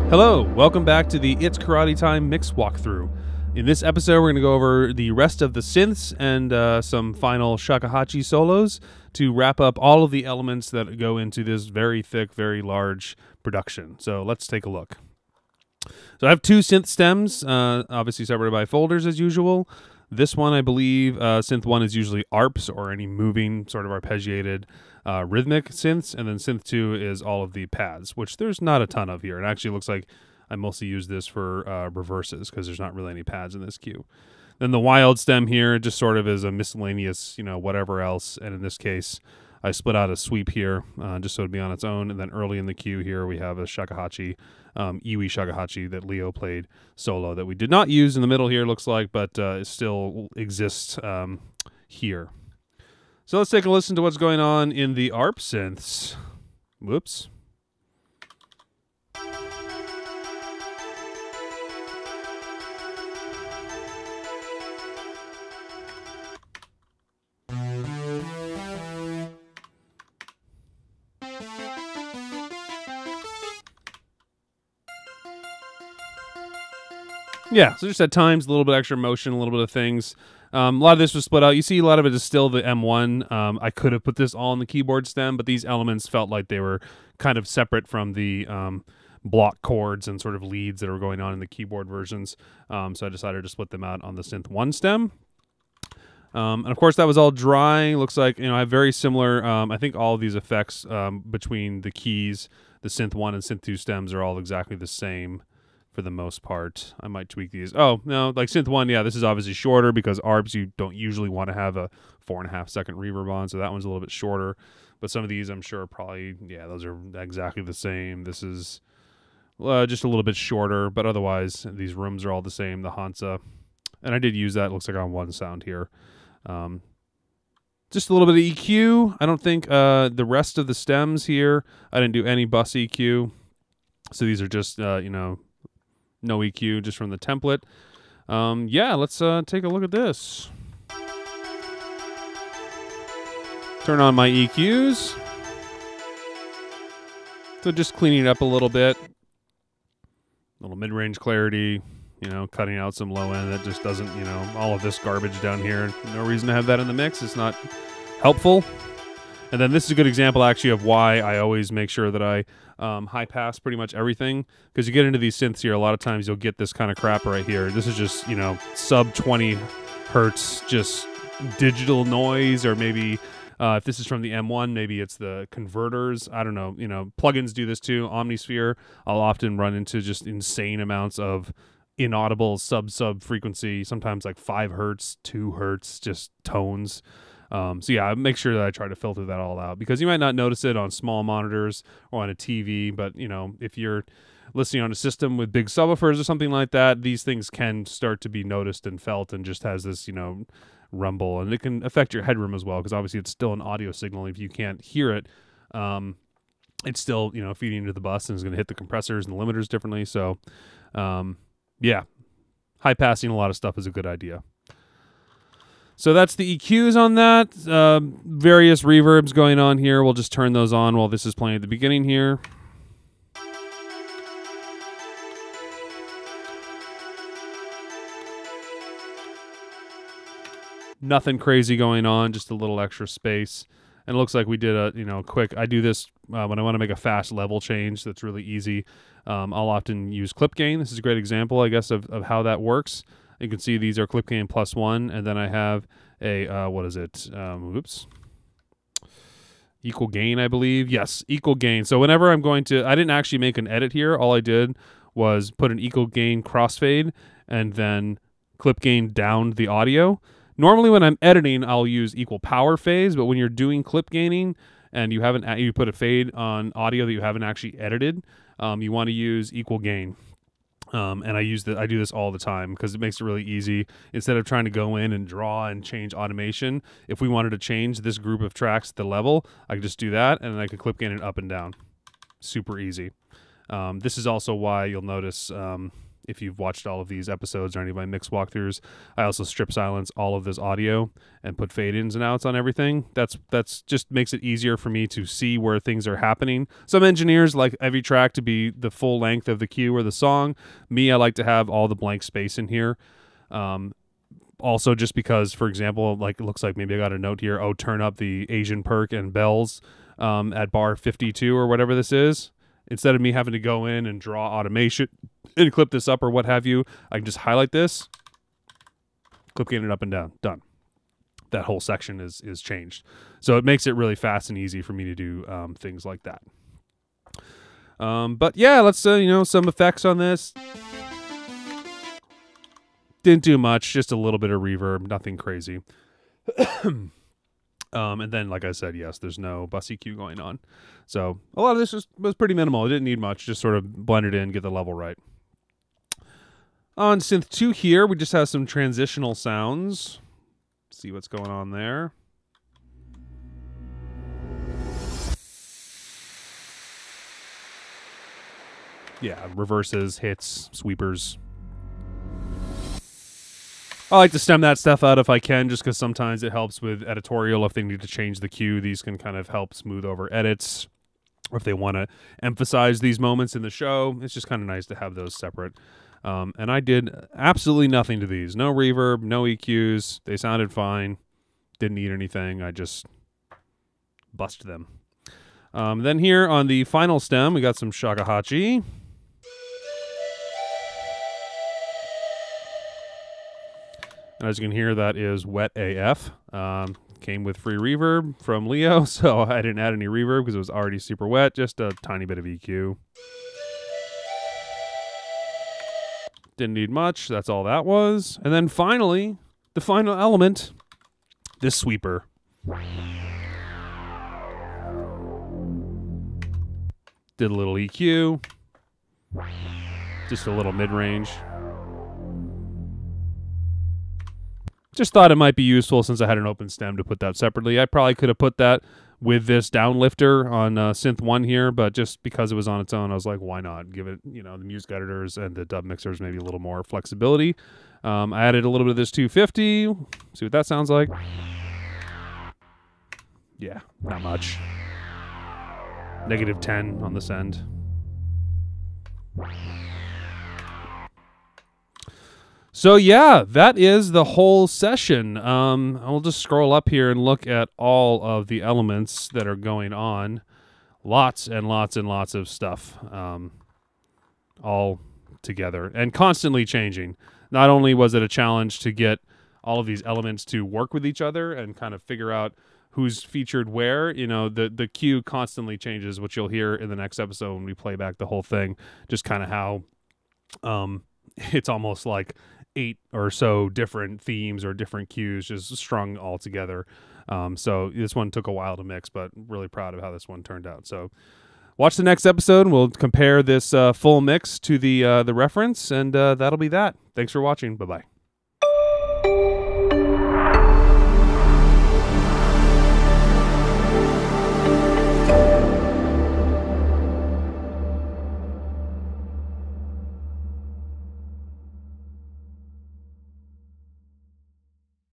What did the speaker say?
Hello, welcome back to the It's Karate Time mix walkthrough. In this episode, we're going to go over the rest of the synths and some final Shakuhachi solos to wrap up all of the elements that go into this very thick, very large production. So let's take a look. So I have two synth stems, obviously separated by folders as usual. This one, I believe, synth 1 is usually ARPs or any moving sort of arpeggiated rhythmic synths, and then synth 2 is all of the pads, which there's not a ton of here. It actually looks like I mostly use this for reverses because there's not really any pads in this cue. Then the wild stem here just sort of is a miscellaneous, whatever else, and in this case, I split out a sweep here just so it'd be on its own, and then early in the cue here we have a Shakuhachi, Iwi Shakuhachi that Leo played solo that we did not use in the middle here, looks like, but it still exists here. So let's take a listen to what's going on in the ARP synths. Whoops. Yeah, so just at times, a little bit extra motion, a little bit of things. A lot of this was split out. You see a lot of it is still the M1. I could have put this all on the keyboard stem, but these elements felt like they were kind of separate from the block chords and sort of leads that were going on in the keyboard versions. So I decided to split them out on the Synth 1 stem. And of course, that was all dry. Looks like, I have very similar, I think all of these effects between the keys, the Synth 1 and Synth 2 stems are all exactly the same. For the most part. I might tweak these. Oh, no, like Synth 1, yeah, this is obviously shorter because ARPs you don't usually want to have a 4.5 second reverb on, so that one's a little bit shorter. But some of these I'm sure probably, yeah, those are exactly the same. This is just a little bit shorter, but otherwise these rooms are all the same, the Hansa. And I did use that, looks like on one sound here. Just a little bit of EQ. I don't think the rest of the stems here, I didn't do any bus EQ. So these are just, no EQ, just from the template. Yeah, let's take a look at this. Turn on my EQs. So just cleaning it up a little bit. A little mid-range clarity, cutting out some low end that just doesn't, all of this garbage down here. No reason to have that in the mix. It's not helpful. And then this is a good example, actually, of why I always make sure that I high pass pretty much everything. Because you get into these synths here, a lot of times you'll get this kind of crap right here. This is just, sub 20 hertz, just digital noise, or maybe if this is from the M1, maybe it's the converters. I don't know. Plugins do this too. Omnisphere, I'll often run into just insane amounts of inaudible sub frequency, sometimes like 5 hertz, 2 hertz, just tones. So yeah, make sure that I try to filter that all out because you might not notice it on small monitors or on a TV, but if you're listening on a system with big subwoofers or something like that, these things can start to be noticed and felt and just has this, rumble, and it can affect your headroom as well because obviously it's still an audio signal. If you can't hear it, it's still, feeding into the bus and is going to hit the compressors and the limiters differently. So, yeah, high passing a lot of stuff is a good idea. So that's the EQs on that. Various reverbs going on here. We'll just turn those on while this is playing at the beginning here. Nothing crazy going on, just a little extra space. And it looks like we did a, quick, I do this when I want to make a fast level change that's really easy. I'll often use clip gain. This is a great example, I guess, of how that works. You can see these are clip gain +1, and then I have a, what is it? Oops. Equal gain, I believe. Yes, equal gain. So whenever I'm going to, I didn't actually make an edit here. All I did was put an equal gain crossfade and then clip gain down the audio. Normally when I'm editing, I'll use equal power phase, but when you're doing clip gaining and you put a fade on audio that you haven't actually edited, you want to use equal gain. And I do this all the time because it makes it really easy. Instead of trying to go in and draw and change automation, if we wanted to change this group of tracks, the level, I could just do that, and then I could clip gain it up and down. Super easy. This is also why you'll notice If you've watched all of these episodes or any of my mix walkthroughs, I also strip silence all of this audio and put fade ins and outs on everything. That's just makes it easier for me to see where things are happening. Some engineers like every track to be the full length of the cue or the song. Me, I like to have all the blank space in here. Also, just because, for example, like it looks like maybe I got a note here. Oh, turn up the Asian perk and bells at bar 52 or whatever this is. Instead of me having to go in and draw automation and clip this up or what have you, I can just highlight this, clip gain it up and down, done. That whole section is changed. So it makes it really fast and easy for me to do things like that. But yeah, let's some effects on this. Didn't do much, just a little bit of reverb, nothing crazy. And then, like I said, yes, there's no bus EQ going on. So a lot of this was pretty minimal. It didn't need much, just sort of blend it in, get the level right. On Synth 2 here, we just have some transitional sounds. See what's going on there. Yeah, reverses, hits, sweepers. I like to stem that stuff out if I can, just because sometimes it helps with editorial. If they need to change the cue, these can kind of help smooth over edits. Or if they want to emphasize these moments in the show, it's just kind of nice to have those separate. And I did absolutely nothing to these. No reverb, no EQs. They sounded fine. Didn't need anything. I just busted them. Then here on the final stem, we got some Shakuhachi. As you can hear, that is wet AF. Came with free reverb from Leo, so I didn't add any reverb because it was already super wet. Just a tiny bit of EQ. Didn't need much. That's all that was. And then finally, the final element, this sweeper. Did a little EQ. Just a little mid-range. Just thought it might be useful since I had an open stem to put that separately. I probably could have put that with this downlifter on Synth 1 here, but just because it was on its own, I was like, why not? Give it, the music editors and the dub mixers maybe a little more flexibility. I added a little bit of this 250. See what that sounds like. Yeah, not much. -10 on this end. So yeah, that is the whole session. I'll just scroll up here and look at all of the elements that are going on. Lots and lots and lots of stuff all together and constantly changing. Not only was it a challenge to get all of these elements to work with each other and kind of figure out who's featured where, the cue constantly changes, which you'll hear in the next episode when we play back the whole thing, just kind of how it's almost like 8 or so different themes or different cues just strung all together. So this one took a while to mix, but really proud of how this one turned out. So watch the next episode and we'll compare this full mix to the reference, and that'll be that. Thanks for watching. Bye-bye.